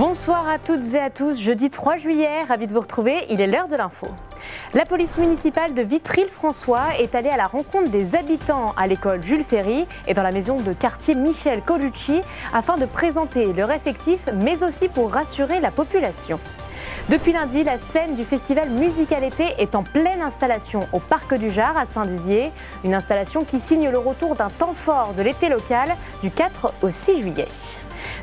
Bonsoir à toutes et à tous, jeudi 3 juillet, ravi de vous retrouver, il est l'heure de l'info. La police municipale de Vitry-le-François est allée à la rencontre des habitants à l'école Jules Ferry et dans la maison de quartier Michel Colucci afin de présenter leur effectif mais aussi pour rassurer la population. Depuis lundi, la scène du festival Musical Été est en pleine installation au Parc du Jard à Saint-Dizier. Une installation qui signe le retour d'un temps fort de l'été local du 4 au 6 juillet.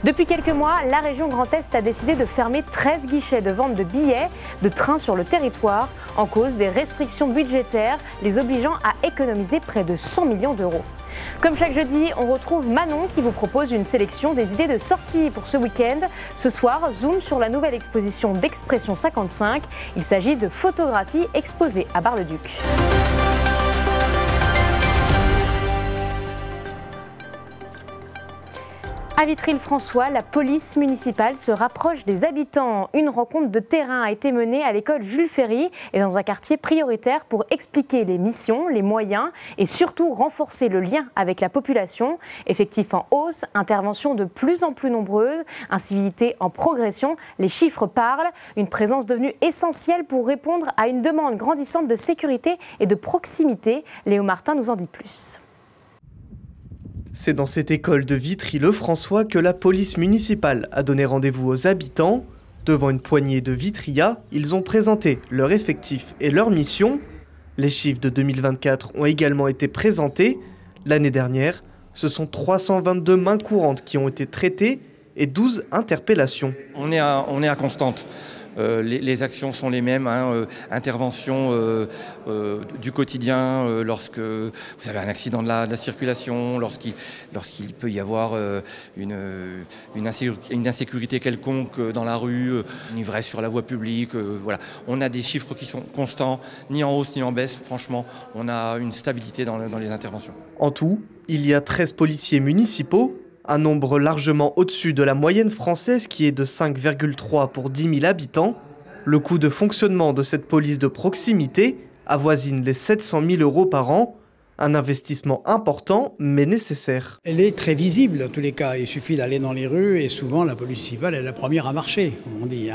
Depuis quelques mois, la région Grand Est a décidé de fermer 13 guichets de vente de billets de train sur le territoire en cause des restrictions budgétaires, les obligeant à économiser près de 100 millions d'euros. Comme chaque jeudi, on retrouve Manon qui vous propose une sélection des idées de sortie pour ce week-end. Ce soir, zoom sur la nouvelle exposition d'Expression 55. Il s'agit de photographies exposées à Bar-le-Duc. À Vitry-le-François, la police municipale se rapproche des habitants. Une rencontre de terrain a été menée à l'école Jules Ferry et dans un quartier prioritaire pour expliquer les missions, les moyens et surtout renforcer le lien avec la population. Effectifs en hausse, interventions de plus en plus nombreuses, incivilité en progression, les chiffres parlent. Une présence devenue essentielle pour répondre à une demande grandissante de sécurité et de proximité. Léo Martin nous en dit plus. C'est dans cette école de Vitry-le-François que la police municipale a donné rendez-vous aux habitants. Devant une poignée de Vitrias, ils ont présenté leur effectif et leur mission. Les chiffres de 2024 ont également été présentés. L'année dernière, ce sont 322 mains courantes qui ont été traitées et 12 interpellations. On est à constante. Les actions sont les mêmes, intervention du quotidien lorsque vous avez un accident de la circulation, lorsqu'il peut y avoir une insécurité quelconque dans la rue, une ivresse sur la voie publique. Voilà. On a des chiffres qui sont constants, ni en hausse ni en baisse. Franchement, on a une stabilité dans les interventions. En tout, il y a 13 policiers municipaux, un nombre largement au-dessus de la moyenne française qui est de 5,3 pour 10 000 habitants. Le coût de fonctionnement de cette police de proximité avoisine les 700 000 euros par an. Un investissement important mais nécessaire. Elle est très visible dans tous les cas. Il suffit d'aller dans les rues et souvent la police municipale est la première à marcher, comme on dit.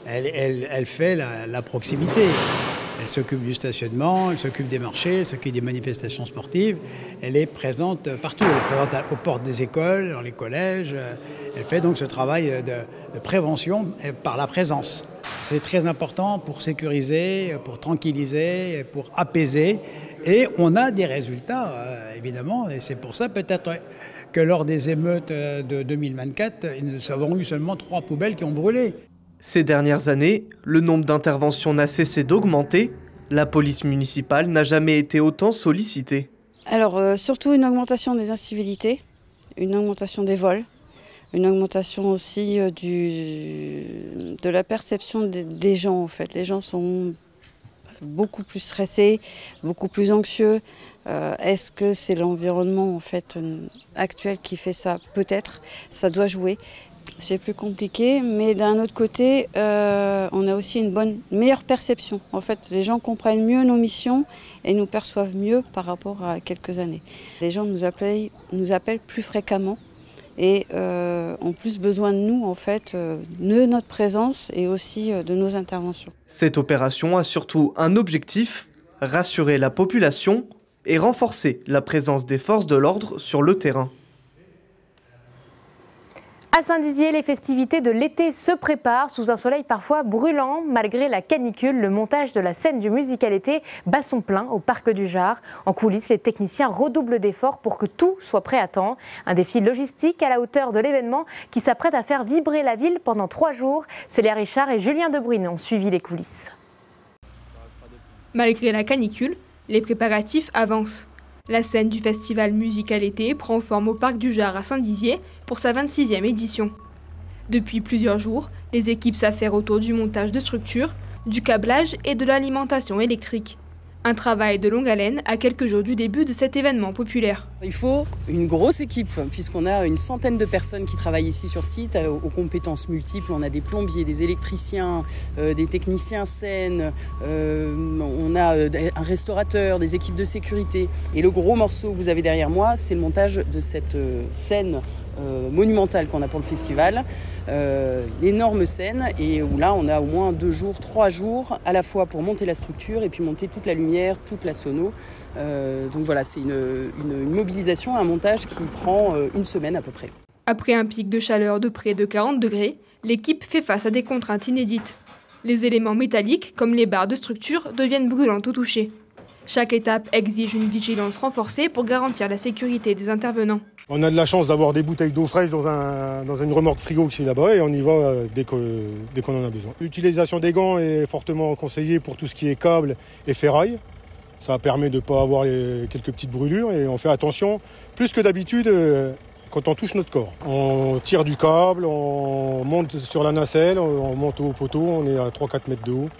Elle fait la proximité. Elle s'occupe du stationnement, elle s'occupe des marchés, elle s'occupe des manifestations sportives. Elle est présente partout. Elle est présente aux portes des écoles, dans les collèges. Elle fait donc ce travail de prévention par la présence. C'est très important pour sécuriser, pour tranquilliser, pour apaiser. Et on a des résultats, évidemment. Et c'est pour ça peut-être que lors des émeutes de 2024, nous avons eu seulement 3 poubelles qui ont brûlé. Ces dernières années, le nombre d'interventions n'a cessé d'augmenter. La police municipale n'a jamais été autant sollicitée. Alors, surtout une augmentation des incivilités, une augmentation des vols, une augmentation aussi de la perception des gens, en fait. Les gens sont beaucoup plus stressés, beaucoup plus anxieux. Est-ce que c'est l'environnement, en fait, actuel qui fait ça? Peut-être, ça doit jouer. C'est plus compliqué, mais d'un autre côté, on a aussi une meilleure perception. En fait, les gens comprennent mieux nos missions et nous perçoivent mieux par rapport à quelques années. Les gens nous appellent plus fréquemment et ont plus besoin de nous, en fait, de notre présence et aussi de nos interventions. Cette opération a surtout un objectif, rassurer la population et renforcer la présence des forces de l'ordre sur le terrain. À Saint-Dizier, les festivités de l'été se préparent sous un soleil parfois brûlant. Malgré la canicule, le montage de la scène du Musical Été bat son plein au Parc du Jard. En coulisses, les techniciens redoublent d'efforts pour que tout soit prêt à temps. Un défi logistique à la hauteur de l'événement qui s'apprête à faire vibrer la ville pendant 3 jours. Célia Richard et Julien Debrune ont suivi les coulisses. Malgré la canicule, les préparatifs avancent. La scène du festival Musical Été prend forme au Parc du Jard à Saint-Dizier pour sa 26e édition. Depuis plusieurs jours, les équipes s'affairent autour du montage de structures, du câblage et de l'alimentation électrique. Un travail de longue haleine à quelques jours du début de cet événement populaire. Il faut une grosse équipe puisqu'on a une centaine de personnes qui travaillent ici sur site aux compétences multiples. On a des plombiers, des électriciens, des techniciens scène, on a un restaurateur, des équipes de sécurité. Et le gros morceau que vous avez derrière moi, c'est le montage de cette scène monumentale qu'on a pour le festival, l'énorme scène, et où là on a au moins 2 jours, 3 jours, à la fois pour monter la structure et puis monter toute la lumière, toute la sono. Donc voilà, c'est une mobilisation, un montage qui prend 1 semaine à peu près. Après un pic de chaleur de près de 40 degrés, l'équipe fait face à des contraintes inédites. Les éléments métalliques, comme les barres de structure, deviennent brûlantes au toucher. Chaque étape exige une vigilance renforcée pour garantir la sécurité des intervenants. On a de la chance d'avoir des bouteilles d'eau fraîche dans une remorque frigo qui est là-bas et on y va dès qu'on en a besoin. L'utilisation des gants est fortement conseillée pour tout ce qui est câble et ferraille. Ça permet de ne pas avoir quelques petites brûlures et on fait attention, plus que d'habitude, quand on touche notre corps. On tire du câble, on monte sur la nacelle, on monte au poteau, on est à 3-4 mètres de haut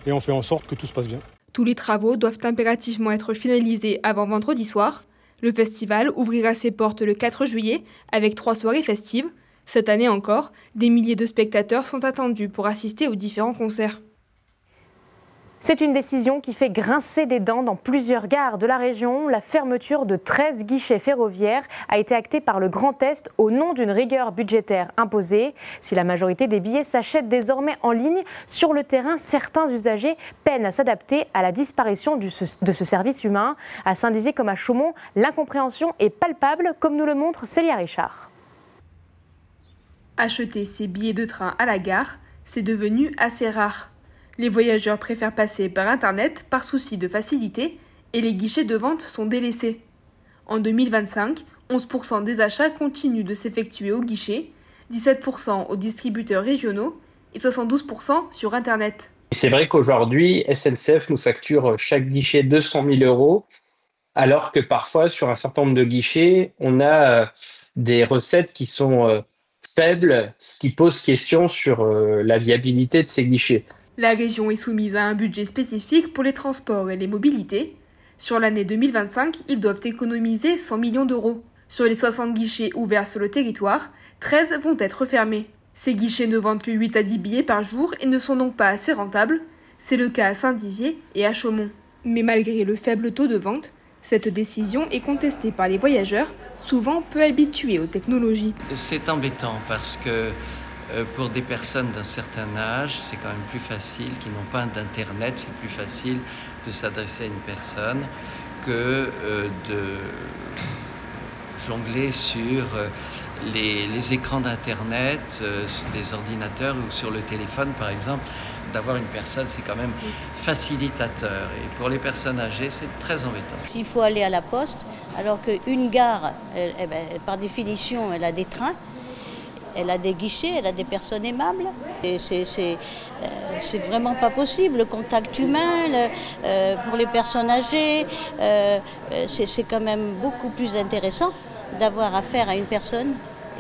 et on fait en sorte que tout se passe bien. Tous les travaux doivent impérativement être finalisés avant vendredi soir. Le festival ouvrira ses portes le 4 juillet avec 3 soirées festives. Cette année encore, des milliers de spectateurs sont attendus pour assister aux différents concerts. C'est une décision qui fait grincer des dents dans plusieurs gares de la région. La fermeture de 13 guichets ferroviaires a été actée par le Grand Est au nom d'une rigueur budgétaire imposée. Si la majorité des billets s'achètent désormais en ligne, sur le terrain, certains usagers peinent à s'adapter à la disparition de ce service humain. À Saint-Dizier comme à Chaumont, l'incompréhension est palpable, comme nous le montre Célia Richard. Acheter ses billets de train à la gare, c'est devenu assez rare. Les voyageurs préfèrent passer par Internet par souci de facilité et les guichets de vente sont délaissés. En 2025, 11% des achats continuent de s'effectuer au guichet, 17% aux distributeurs régionaux et 72% sur Internet. C'est vrai qu'aujourd'hui, SNCF nous facture chaque guichet 200 000 €, alors que parfois, sur un certain nombre de guichets, on a des recettes qui sont faibles, ce qui pose question sur la viabilité de ces guichets. La région est soumise à un budget spécifique pour les transports et les mobilités. Sur l'année 2025, ils doivent économiser 100 millions d'euros. Sur les 60 guichets ouverts sur le territoire, 13 vont être fermés. Ces guichets ne vendent que 8 à 10 billets par jour et ne sont donc pas assez rentables. C'est le cas à Saint-Dizier et à Chaumont. Mais malgré le faible taux de vente, cette décision est contestée par les voyageurs, souvent peu habitués aux technologies. C'est embêtant parce que pour des personnes d'un certain âge, c'est quand même plus facile, qui n'ont pas d'Internet, c'est plus facile de s'adresser à une personne que de jongler sur les écrans d'Internet, des ordinateurs ou sur le téléphone par exemple. D'avoir une personne, c'est quand même facilitateur. Et pour les personnes âgées, c'est très embêtant. S'il faut aller à la poste, alors qu'une gare, par définition, elle a des trains, elle a des guichets, elle a des personnes aimables. Et c'est vraiment pas possible. Le contact humain, pour les personnes âgées, c'est quand même beaucoup plus intéressant d'avoir affaire à une personne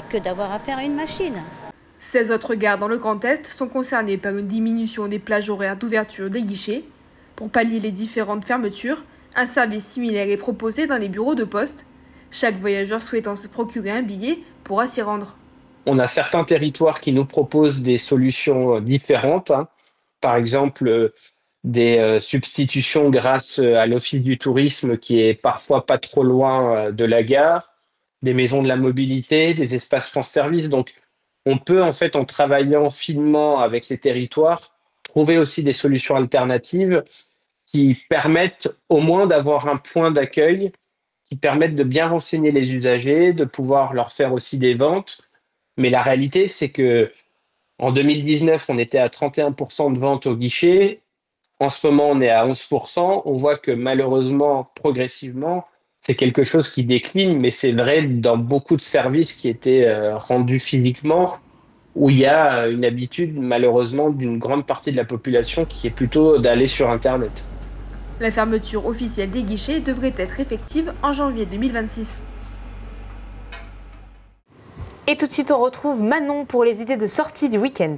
que d'avoir affaire à une machine. 16 autres gares dans le Grand Est sont concernées par une diminution des plages horaires d'ouverture des guichets. Pour pallier les différentes fermetures, un service similaire est proposé dans les bureaux de poste. Chaque voyageur souhaitant se procurer un billet pourra s'y rendre. On a certains territoires qui nous proposent des solutions différentes. Par exemple, des substitutions grâce à l'Office du tourisme qui est parfois pas trop loin de la gare, des maisons de la mobilité, des espaces France Service. Donc, on peut, en fait, en travaillant finement avec les territoires, trouver aussi des solutions alternatives qui permettent au moins d'avoir un point d'accueil, qui permettent de bien renseigner les usagers, de pouvoir leur faire aussi des ventes. Mais la réalité, c'est que en 2019, on était à 31% de ventes au guichet. En ce moment, on est à 11%. On voit que malheureusement, progressivement, c'est quelque chose qui décline, mais c'est vrai dans beaucoup de services qui étaient rendus physiquement, où il y a une habitude, malheureusement, d'une grande partie de la population qui est plutôt d'aller sur Internet. La fermeture officielle des guichets devrait être effective en janvier 2026. Et tout de suite, on retrouve Manon pour les idées de sortie du week-end.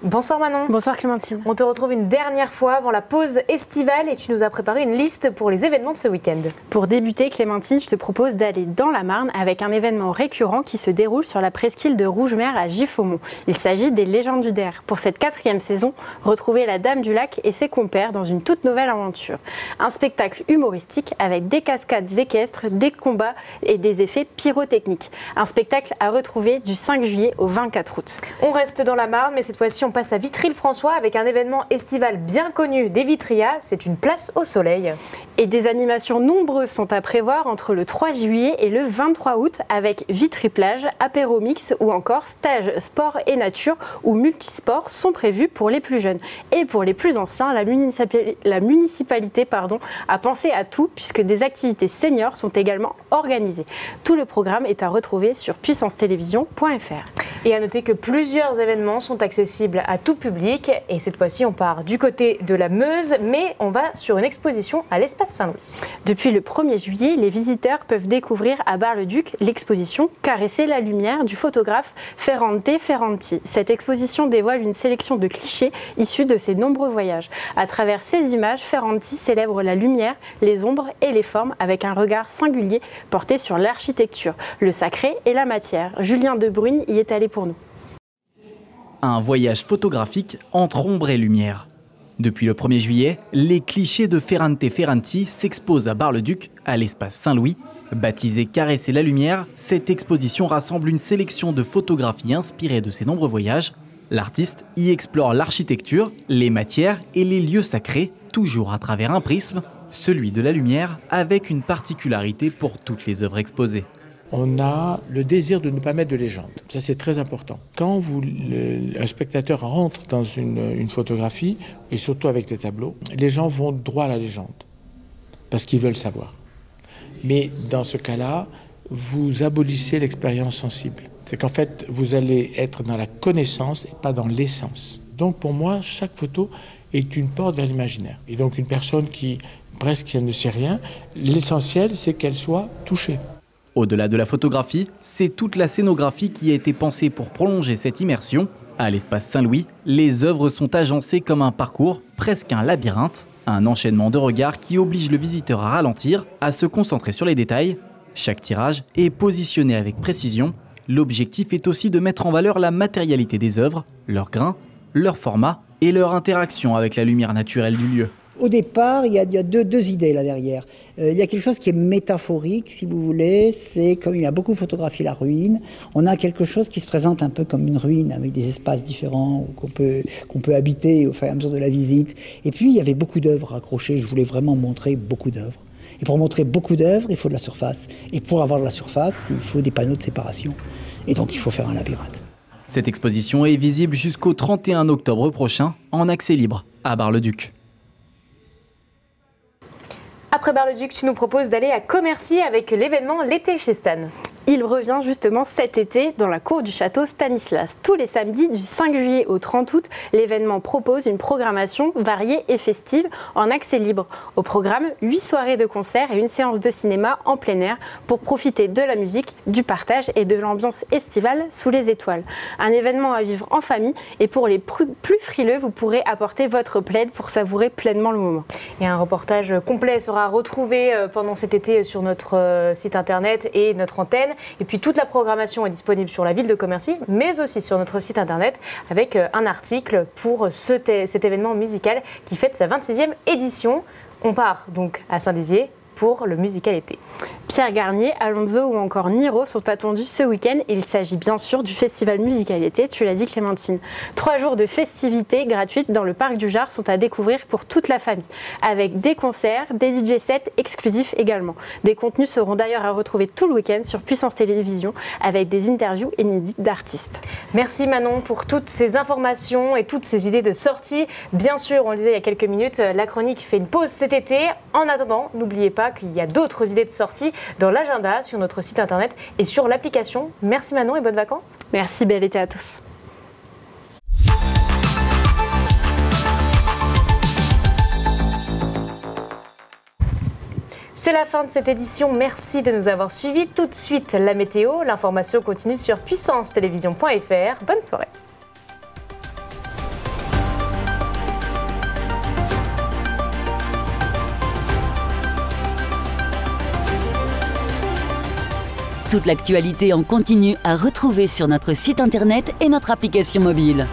Bonsoir Manon. Bonsoir Clémentine. On te retrouve une dernière fois avant la pause estivale et tu nous as préparé une liste pour les événements de ce week-end. Pour débuter Clémentine, je te propose d'aller dans la Marne avec un événement récurrent qui se déroule sur la presqu'île de Rougemer à Giffaumont. Il s'agit des Légendes du Der. Pour cette 4e saison, retrouvez la Dame du Lac et ses compères dans une toute nouvelle aventure. Un spectacle humoristique avec des cascades équestres, des combats et des effets pyrotechniques. Un spectacle à retrouver du 5 juillet au 24 août. On reste dans la Marne, mais cette fois-ci on passe à Vitry-le-François avec un événement estival bien connu des Vitrias, c'est une place au soleil. Et des animations nombreuses sont à prévoir entre le 3 juillet et le 23 août avec Vitry-Plage, apéro mix ou encore stage sport et nature où multisports sont prévus pour les plus jeunes. Et pour les plus anciens, la municipalité a pensé à tout puisque des activités seniors sont également organisées. Tout le programme est à retrouver sur puissancetélévision.fr. Et à noter que plusieurs événements sont accessibles à tout public et cette fois-ci on part du côté de la Meuse mais on va sur une exposition à l'espace Saint-Louis. Depuis le 1er juillet, les visiteurs peuvent découvrir à Bar-le-Duc l'exposition Caresser la lumière du photographe Ferrante Ferranti. Cette exposition dévoile une sélection de clichés issus de ses nombreux voyages. À travers ces images, Ferranti célèbre la lumière, les ombres et les formes avec un regard singulier porté sur l'architecture, le sacré et la matière. Julien Debrune y est allé pour nous. Un voyage photographique entre ombre et lumière. Depuis le 1er juillet, les clichés de Ferrante Ferranti s'exposent à Bar-le-Duc, à l'espace Saint-Louis. Baptisée Caresser la lumière, cette exposition rassemble une sélection de photographies inspirées de ses nombreux voyages. L'artiste y explore l'architecture, les matières et les lieux sacrés, toujours à travers un prisme, celui de la lumière, avec une particularité pour toutes les œuvres exposées. On a le désir de ne pas mettre de légende. Ça, c'est très important. Quand un spectateur rentre dans une photographie, et surtout avec les tableaux, les gens vont droit à la légende, parce qu'ils veulent savoir. Mais dans ce cas-là, vous abolissez l'expérience sensible. C'est qu'en fait, vous allez être dans la connaissance et pas dans l'essence. Donc pour moi, chaque photo est une porte vers l'imaginaire. Et donc une personne qui presque ne sait rien, l'essentiel, c'est qu'elle soit touchée. Au-delà de la photographie, c'est toute la scénographie qui a été pensée pour prolonger cette immersion. À l'espace Saint-Louis, les œuvres sont agencées comme un parcours, presque un labyrinthe, un enchaînement de regards qui oblige le visiteur à ralentir, à se concentrer sur les détails. Chaque tirage est positionné avec précision. L'objectif est aussi de mettre en valeur la matérialité des œuvres, leur grain, leur format et leur interaction avec la lumière naturelle du lieu. Au départ, il y a deux idées là derrière. Il y a quelque chose qui est métaphorique, si vous voulez. C'est comme il a beaucoup photographié la ruine. On a quelque chose qui se présente un peu comme une ruine avec des espaces différents qu'on peut habiter au fur et à mesure de la visite. Et puis, il y avait beaucoup d'œuvres accrochées. Je voulais vraiment montrer beaucoup d'œuvres. Et pour montrer beaucoup d'œuvres, il faut de la surface. Et pour avoir de la surface, il faut des panneaux de séparation. Et donc, il faut faire un labyrinthe. Cette exposition est visible jusqu'au 31 octobre prochain en accès libre à Bar-le-Duc. Après Bar-le-Duc, tu nous proposes d'aller à Commercy avec l'événement L'été chez Stan. Il revient justement cet été dans la cour du château Stanislas. Tous les samedis du 5 juillet au 30 août, l'événement propose une programmation variée et festive en accès libre. Au programme, 8 soirées de concerts et une séance de cinéma en plein air pour profiter de la musique, du partage et de l'ambiance estivale sous les étoiles. Un événement à vivre en famille et pour les plus frileux, vous pourrez apporter votre plaid pour savourer pleinement le moment. Et un reportage complet sera retrouvé pendant cet été sur notre site internet et notre antenne. Et puis toute la programmation est disponible sur la ville de Commercy, mais aussi sur notre site internet avec un article pour cet événement musical qui fête sa 26e édition. On part donc à Saint-Dizier pour le musical été. Pierre Garnier, Alonso ou encore Niro sont attendus ce week-end. Il s'agit bien sûr du festival musical été, tu l'as dit Clémentine. 3 jours de festivités gratuites dans le parc du Jard sont à découvrir pour toute la famille, avec des concerts, des DJ sets exclusifs également. Des contenus seront d'ailleurs à retrouver tout le week-end sur Puissance Télévisions avec des interviews inédites d'artistes. Merci Manon pour toutes ces informations et toutes ces idées de sortie. Bien sûr, on le disait il y a quelques minutes, la chronique fait une pause cet été. En attendant, n'oubliez pas qu'il y a d'autres idées de sortie dans l'agenda, sur notre site internet et sur l'application. Merci Manon et bonnes vacances. Merci, bel été à tous. C'est la fin de cette édition, merci de nous avoir suivis. Tout de suite la météo, l'information continue sur puissancetélévision.fr. Bonne soirée. Toute l'actualité en continu à retrouver sur notre site internet et notre application mobile.